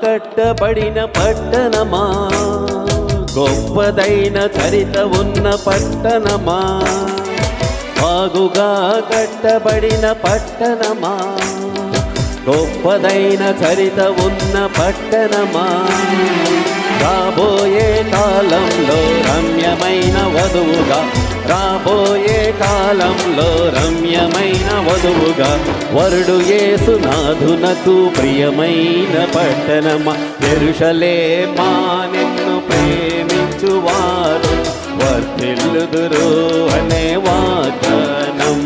కట్టబడిన పట్టణమా, గొప్పదైన చరిత ఉన్న పట్టణమా, బాగుగా కట్టబడిన పట్టణమా, గొప్పదైన చరిత ఉన్న పట్టణమా, రాబోయే కాలంలో రమ్యమైన వధువుగా, రాబోయే కాలంలో రమ్యమైన వధువుగా, వరుడు యేసునాథునకు ప్రియమైన పట్టణమా, యెరూషలేమా నిన్ను ప్రేమించువారు వర్ధిల్లుదురు అనే వాగ్దానం.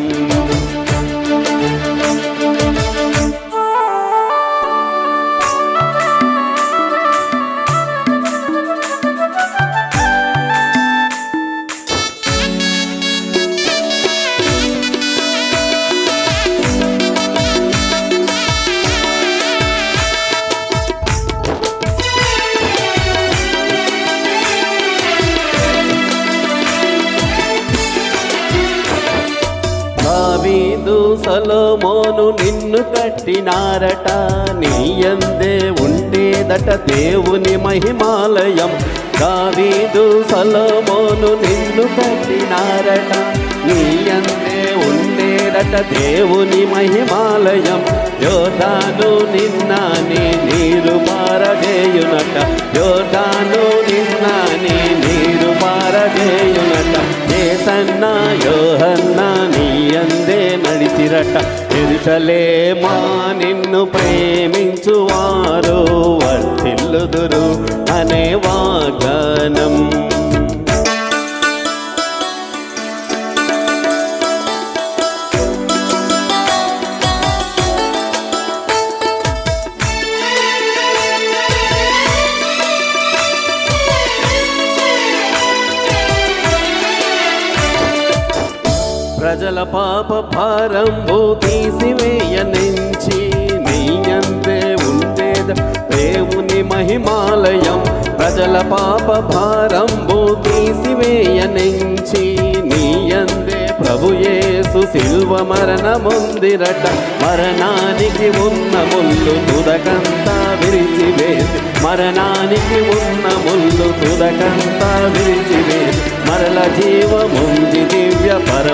దావీదు సొలొమోను నిన్ను కట్టినారట, నీయందే ఉండేదట దేవుని మహిమాలయం. దావీదు సొలొమోను నిన్ను కట్టినారట, నీయందే ఉండేదట దేవుని మహిమాలయం. యోర్దాను నిన్నాని నీరు పారజేయునట, యోర్దాను నిన్నాని నీరు పారజేయునట. యేసన్న యోహన్న నీయందే నడిచిరట, యెరూషలేమా నిన్ను ప్రేమించువారు వర్ధిల్లుదురు అనే వాగ్దానం. ప్రజల పాప భారంబు తీసివేయనించి నీయందే ఉండేద దేవుని మహిమాలయం. ప్రజల పాప భారంబు తీసివేయనించి నీయందే ప్రభు యేసు శిలువ మరణముందిరట, మరణానికి ఉన్న ముళ్ళు తుదకంతా విరిచివేసి, మరణానికి ఉన్న ముళ్ళు తుదకంతా విరిచివేసి, మరల జీవముంది దివ్య పర